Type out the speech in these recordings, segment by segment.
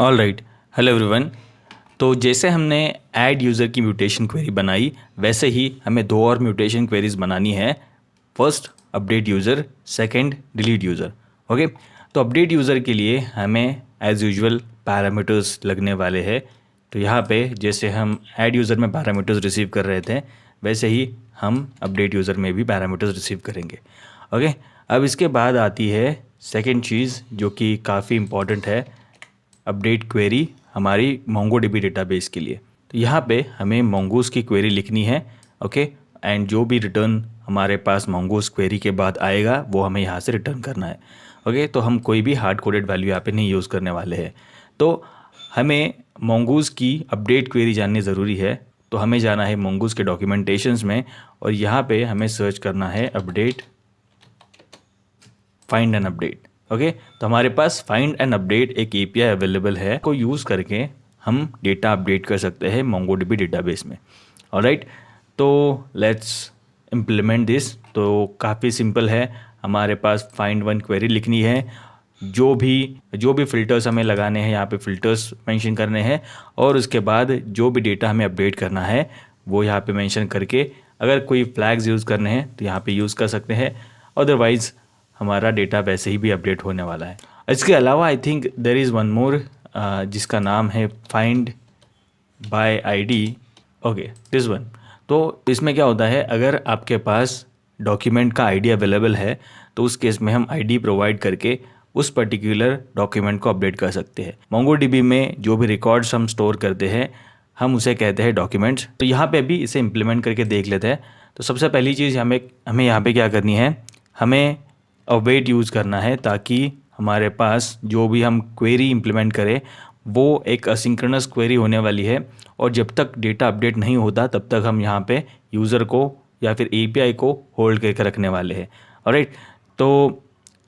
All right, hello everyone. तो जैसे हमने ऐड यूज़र की म्यूटेशन क्वेरी बनाई, वैसे ही हमें दो और म्यूटेशन क्वेरीज बनानी है। First update user, second delete user. Okay, तो अपडेट यूज़र के लिए हमें एज़ यूजुअल पैरामीटर्स लगने वाले हैं। तो यहाँ पे जैसे हम ऐड यूज़र में पैरामीटर्स रिसीव कर रहे थे, वैसे ही हम अपडेट यूज़र में भी पैरामीटर्स रिसीव करेंगे। ओके, अब इसके बाद आती है सेकंड चीज़ जो कि काफ़ी इम्पॉर्टेंट है, अपडेट क्वेरी हमारी मोंगोडीबी डेटाबेस के लिए। तो यहाँ पे हमें मोंगोस की क्वेरी लिखनी है। ओके, एंड जो भी रिटर्न हमारे पास मोंगोस क्वेरी के बाद आएगा वो हमें यहाँ से रिटर्न करना है। ओके, तो हम कोई भी हार्ड कोडेड वैल्यू यहाँ पे नहीं यूज़ करने वाले हैं। तो हमें मोंगोस की अपडेट क्वेरी जाननी ज़रूरी है। तो हमें जाना है मोंगोस के डॉक्यूमेंटेशंस में और यहाँ पे हमें सर्च करना है update find and update. Okay, तो हमारे पास फाइंड एंड अपडेट एक एपीआई अवेलेबल है, को यूज़ करके हम डेटा अपडेट कर सकते हैं मोंगोडीबी डेटाबेस में। ऑलराइट, तो लेट्स इम्प्लीमेंट दिस। तो काफ़ी सिंपल है, हमारे पास फाइंड वन क्वेरी लिखनी है। जो भी फ़िल्टर्स हमें लगाने हैं, यहाँ पे फ़िल्टर्स मेंशन करने हैं और उसके बाद जो भी डेटा हमें अपडेट करना है वो यहाँ पे मेंशन करके, अगर कोई फ्लैग्स यूज़ करने हैं तो यहाँ पे यूज़ कर सकते हैं, अदरवाइज़ हमारा डेटा वैसे ही भी अपडेट होने वाला है। इसके अलावा I think there is one more जिसका नाम है find by ID. Okay, this one. तो इसमें क्या होता है, अगर आपके पास डॉक्यूमेंट का आईडी अवेलेबल है तो उस केस में हम आईडी प्रोवाइड करके उस पर्टिकुलर डॉक्यूमेंट को अपडेट कर सकते हैं। मोंगोडीबी में जो भी रिकॉर्ड्स हम स्टोर करते हैं हम उसे कहते हैं डॉक्यूमेंट्स। तो यहाँ पे भी इसे इम्प्लीमेंट करके देख लेते हैं। तो सबसे पहली चीज़ हमें यहाँ पे क्या करनी है, हमें अवेट यूज़ करना है ताकि हमारे पास जो भी हम क्वेरी इंप्लीमेंट करें वो एक असिंक्रोनस क्वेरी होने वाली है और जब तक डेटा अपडेट नहीं होता तब तक हम यहाँ पे यूज़र को या फिर एपीआई को होल्ड करके रखने वाले हैं। ऑलराइट, तो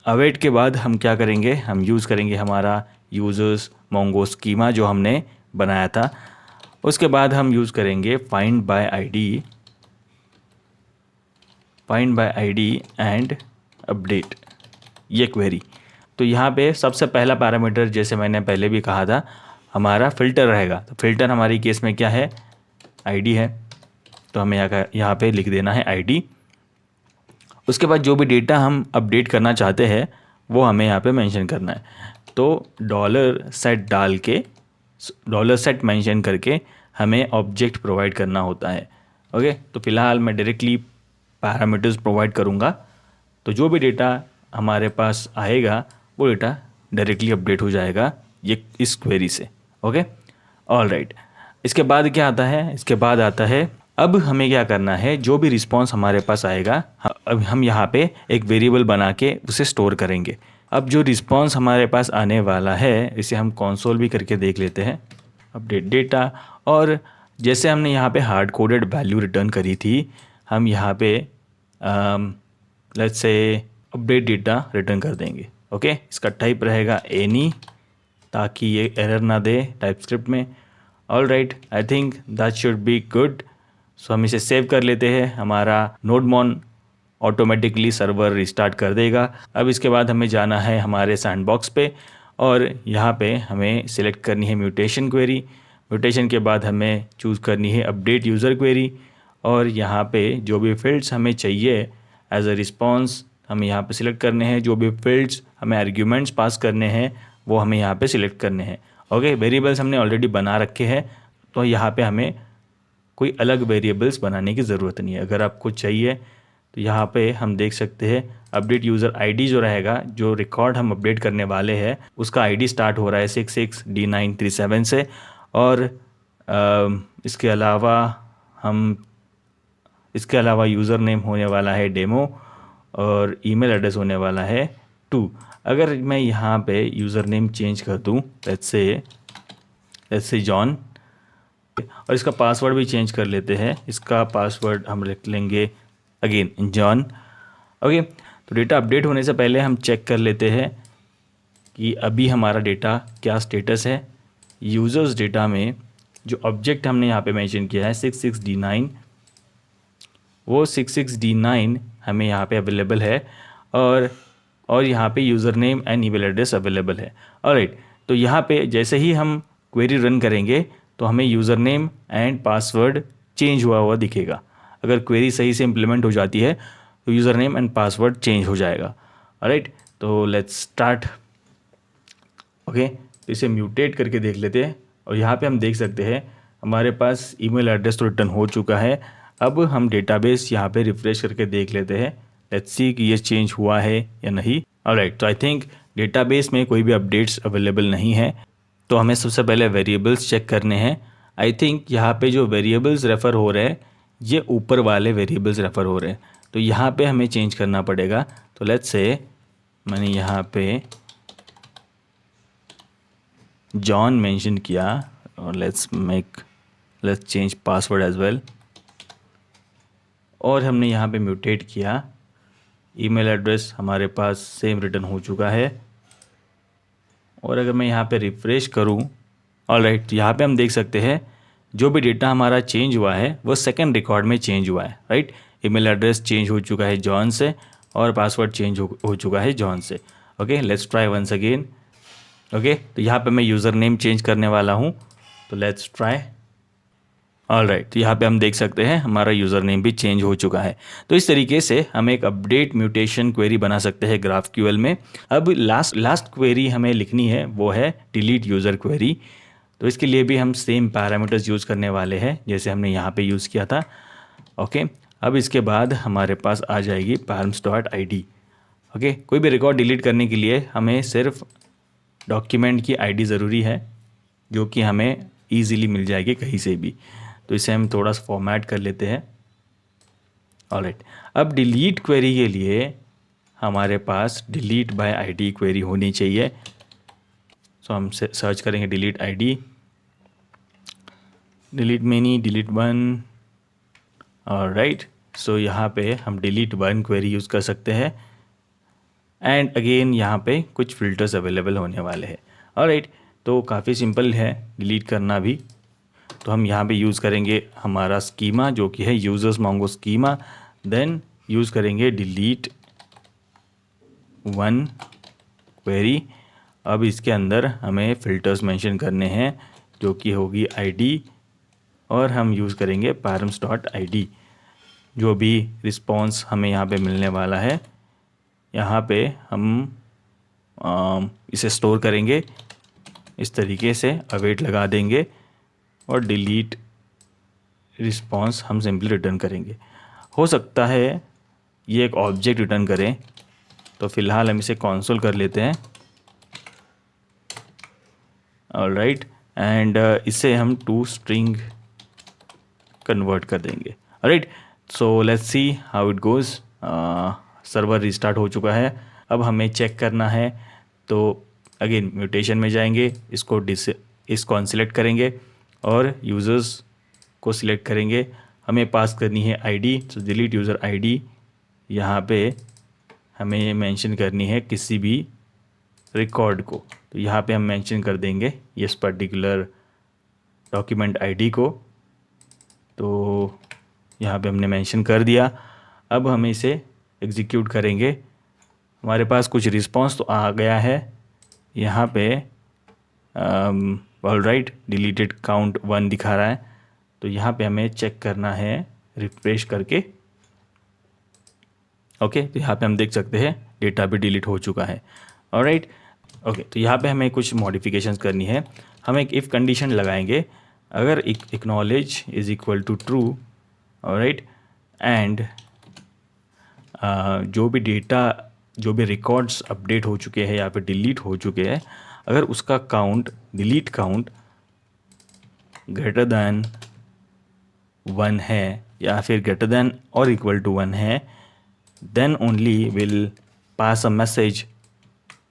अवेट के बाद हम क्या करेंगे, हम यूज़ करेंगे हमारा यूज़र्स मोंगो स्कीमा जो हमने बनाया था। उसके बाद हम यूज़ करेंगे find by ID and update, ये क्वेरी। तो यहाँ पे सबसे पहला पैरामीटर जैसे मैंने पहले भी कहा था हमारा फ़िल्टर रहेगा। तो फ़िल्टर हमारी केस में क्या है, आईडी है। तो हमें यहाँ पे लिख देना है आईडी। उसके बाद जो भी डेटा हम अपडेट करना चाहते हैं वो हमें यहाँ पे मेंशन करना है। तो डॉलर सेट मेंशन करके हमें ऑब्जेक्ट प्रोवाइड करना होता है। ओके, तो फ़िलहाल मैं डायरेक्टली पैरामीटर्स प्रोवाइड करूँगा। तो जो भी डेटा हमारे पास आएगा वो डेटा डायरेक्टली अपडेट हो जाएगा ये इस क्वेरी से। Okay, all right. इसके बाद क्या आता है, इसके बाद आता है अब हमें क्या करना है, जो भी रिस्पॉन्स हमारे पास आएगा अब हम यहाँ पे एक वेरिएबल बना के उसे स्टोर करेंगे। अब जो रिस्पॉन्स हमारे पास आने वाला है इसे हम कंसोल भी करके देख लेते हैं, अपडेट डेटा। और जैसे हमने यहाँ पे हार्ड कोडेड वैल्यू रिटर्न करी थी, हम यहाँ पे let's say update data return कर देंगे। ओके, इसका टाइप रहेगा एनी ताकि ये एरर ना दे टाइपस्क्रिप्ट में। All right, I think that should be good. So हम इसे सेव कर लेते हैं। हमारा नोडमॉन ऑटोमेटिकली सर्वर रिस्टार्ट कर देगा। अब इसके बाद हमें जाना है हमारे सैंडबॉक्स पे और यहाँ पे हमें सिलेक्ट करनी है म्यूटेशन क्वेरी। म्यूटेशन के बाद हमें चूज़ करनी है अपडेट यूज़र क्वेरी और यहाँ पे जो भी फील्ड्स हमें चाहिए एज अ रिस्पॉन्स हमें यहाँ पे सिलेक्ट करने हैं। जो भी फील्ड्स हमें आर्ग्यूमेंट्स पास करने हैं वो हमें यहाँ पे सिलेक्ट करने हैं। ओके, वेरिएबल्स हमने ऑलरेडी बना रखे हैं तो यहाँ पे हमें कोई अलग वेरिएबल्स बनाने की ज़रूरत नहीं है। अगर आपको चाहिए तो यहाँ पे हम देख सकते हैं अपडेट यूज़र आईडी जो रहेगा, जो रिकॉर्ड हम अपडेट करने वाले हैं उसका आईडी स्टार्ट हो रहा है 66D937 से। और इसके अलावा यूज़र नेम होने वाला है डेमो और ईमेल एड्रेस होने वाला है 2। अगर मैं यहाँ पे यूज़र नेम चेंज कर दूँ लेट्स से जॉन, और इसका पासवर्ड भी चेंज कर लेते हैं। इसका पासवर्ड हम रख लेंगे अगेन जॉन। ओके, तो डेटा अपडेट होने से पहले हम चेक कर लेते हैं कि अभी हमारा डेटा क्या स्टेटस है। यूज़र्स डेटा में जो ऑब्जेक्ट हमने यहाँ पे मेंशन किया है 66D9, वो 66D9 हमें यहाँ पे अवेलेबल है और यहाँ पे user name and email address available है। ऑलराइट, तो यहाँ पे जैसे ही हम क्वेरी रन करेंगे तो हमें user name and password change हुआ हुआ दिखेगा। अगर क्वेरी सही से इम्प्लीमेंट हो जाती है तो user name and password change हो जाएगा। राइट, तो लेट्स स्टार्ट। ओके, तो इसे म्यूटेट करके देख लेते हैं और यहाँ पे हम देख सकते हैं हमारे पास ईमेल एड्रेस तो रिटर्न हो चुका है। अब हम डेटाबेस यहाँ पे रिफ्रेश करके देख लेते हैं, लेट्स सी कि ये चेंज हुआ है या नहीं। ऑलराइट, तो आई थिंक डेटाबेस में कोई भी अपडेट्स अवेलेबल नहीं है, तो हमें सबसे पहले वेरिएबल्स चेक करने हैं। आई थिंक यहाँ पे जो वेरिएबल्स रेफ़र हो रहे हैं ये ऊपर वाले वेरिएबल्स रेफ़र हो रहे हैं, तो यहाँ पे हमें चेंज करना पड़ेगा। तो लेट्स से मैंने यहाँ पे जॉन मेंशन किया और let's change password as well, और हमने यहाँ पे म्यूटेट किया। ईमेल एड्रेस हमारे पास सेम रिटर्न हो चुका है। और अगर मैं यहाँ पे रिफ़्रेश करूँ, ऑलराइट, तो यहाँ पे हम देख सकते हैं जो भी डेटा हमारा चेंज हुआ है वो सेकंड रिकॉर्ड में चेंज हुआ है। राइट, ईमेल एड्रेस चेंज हो चुका है जॉन से और पासवर्ड चेंज हो चुका है जॉन से। Okay, let's try once again. Okay, तो यहाँ पे मैं यूज़र नेम चेंज करने वाला हूँ, तो लेट्स ट्राई। ऑलराइट, तो यहाँ पे हम देख सकते हैं हमारा यूज़र नेम भी चेंज हो चुका है। तो इस तरीके से हम एक अपडेट म्यूटेशन क्वेरी बना सकते हैं GraphQL में। अब लास्ट क्वेरी हमें लिखनी है, वो है डिलीट यूज़र क्वेरी। तो इसके लिए भी हम सेम पैरामीटर्स यूज़ करने वाले हैं जैसे हमने यहाँ पे यूज़ किया था। ओके, अब इसके बाद हमारे पास आ जाएगी params.id। ओके, कोई भी रिकॉर्ड डिलीट करने के लिए हमें सिर्फ डॉक्यूमेंट की आईडी ज़रूरी है, जो कि हमें ईज़िली मिल जाएगी कहीं से भी। तो इसे हम थोड़ा सा फॉर्मेट कर लेते हैं। ऑलराइट, अब डिलीट क्वेरी के लिए हमारे पास डिलीट बाय आईडी क्वेरी होनी चाहिए। सो हम सर्च करेंगे delete ID, delete many, delete one. Alright, so यहाँ पे हम डिलीट वन क्वेरी यूज़ कर सकते हैं। एंड अगेन यहाँ पे कुछ फ़िल्टर्स अवेलेबल होने वाले हैं। ऑलराइट, तो काफ़ी सिंपल है डिलीट करना भी। तो हम यहाँ पे यूज़ करेंगे हमारा स्कीमा जो कि है users Mongo schema, then use करेंगे डिलीट वन क्वेरी। अब इसके अंदर हमें फ़िल्टर्स मेंशन करने हैं जो कि होगी आईडी, और हम यूज़ करेंगे params.id। जो भी रिस्पॉन्स हमें यहाँ पे मिलने वाला है यहाँ पे हम इसे स्टोर करेंगे इस तरीके से, अवेट लगा देंगे और डिलीट रिस्पॉन्स हम सिंपली रिटर्न करेंगे। हो सकता है ये एक ऑब्जेक्ट रिटर्न करें, तो फ़िलहाल हम इसे कंसोल कर लेते हैं। ऑलराइट, एंड इसे हम टू स्ट्रिंग कन्वर्ट कर देंगे। Alright, so let's see how it goes. Server restart हो चुका है। अब हमें चेक करना है, तो अगेन म्यूटेशन में जाएंगे, इसको अनसेलेक्ट करेंगे और यूज़र्स को सिलेक्ट करेंगे। हमें पास करनी है आईडी, तो डिलीट यूज़र आईडी। यहाँ पे हमें मेंशन करनी है किसी भी रिकॉर्ड को, तो यहाँ पे हम मेंशन कर देंगे इस पर्टिकुलर डॉक्यूमेंट आईडी को। तो यहाँ पे हमने मेंशन कर दिया। अब हम इसे एग्जीक्यूट करेंगे। हमारे पास कुछ रिस्पांस तो आ गया है यहाँ पे। ऑलराइट, डिलीटेड काउंट 1 दिखा रहा है, तो यहाँ पे हमें चेक करना है रिफ्रेश करके। ओके, तो यहाँ पे हम देख सकते हैं डेटा भी डिलीट हो चुका है। ऑलराइट, ओके, तो यहाँ पे हमें कुछ मॉडिफिकेशंस करनी है। हम एक इफ़ कंडीशन लगाएंगे, अगर acknowledge is equal to true, alright, and जो भी डेटा, जो भी रिकॉर्ड्स अपडेट हो चुके हैं या फिर डिलीट हो चुके हैं, अगर उसका count, delete count greater than 1 है या फिर ग्रेटर दैन और इक्वल टू 1 है, then only will pass a message,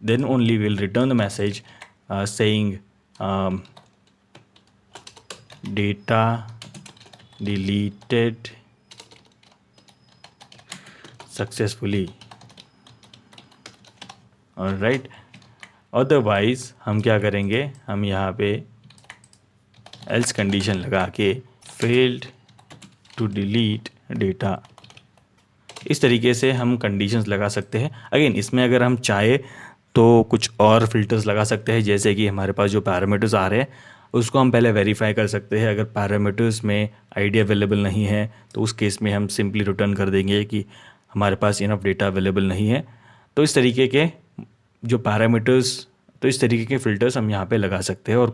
then only will return the message saying data deleted successfully। Alright, otherwise हम क्या करेंगे, हम यहाँ पे एल्स कंडीशन लगा के फेल्ड टू डिलीट डेटा, इस तरीके से हम कंडीशंस लगा सकते हैं। अगेन इसमें अगर हम चाहे तो कुछ और फिल्टर्स लगा सकते हैं, जैसे कि हमारे पास जो पैरामीटर्स आ रहे हैं उसको हम पहले वेरीफाई कर सकते हैं। अगर पैरामीटर्स में आईडी अवेलेबल नहीं है तो उस केस में हम सिंपली रिटर्न कर देंगे कि हमारे पास इनफ डेटा अवेलेबल नहीं है। तो इस तरीके के जो पैरामीटर्स, तो इस तरीके के फ़िल्टर्स हम यहाँ पे लगा सकते हैं और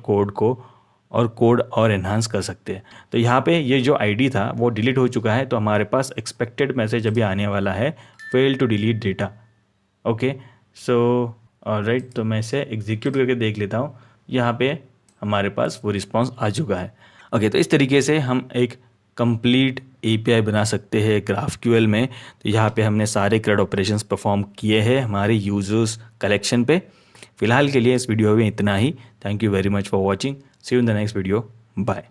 कोड और एनहांस कर सकते हैं। तो यहाँ पे ये जो आईडी था वो डिलीट हो चुका है, तो हमारे पास एक्सपेक्टेड मैसेज अभी आने वाला है, fail to delete data. Okay, so alright, तो मैं इसे एग्जीक्यूट करके देख लेता हूँ। यहाँ पे हमारे पास वो रिस्पॉन्स आ चुका है। ओके, तो इस तरीके से हम एक कंप्लीट एपीआई बना सकते हैं GraphQL में। तो यहाँ पे हमने सारे CRUD ऑपरेशंस परफॉर्म किए हैं हमारे यूजर्स कलेक्शन पे। फ़िलहाल के लिए इस वीडियो में इतना ही। Thank you very much for watching. See you in the next video. Bye.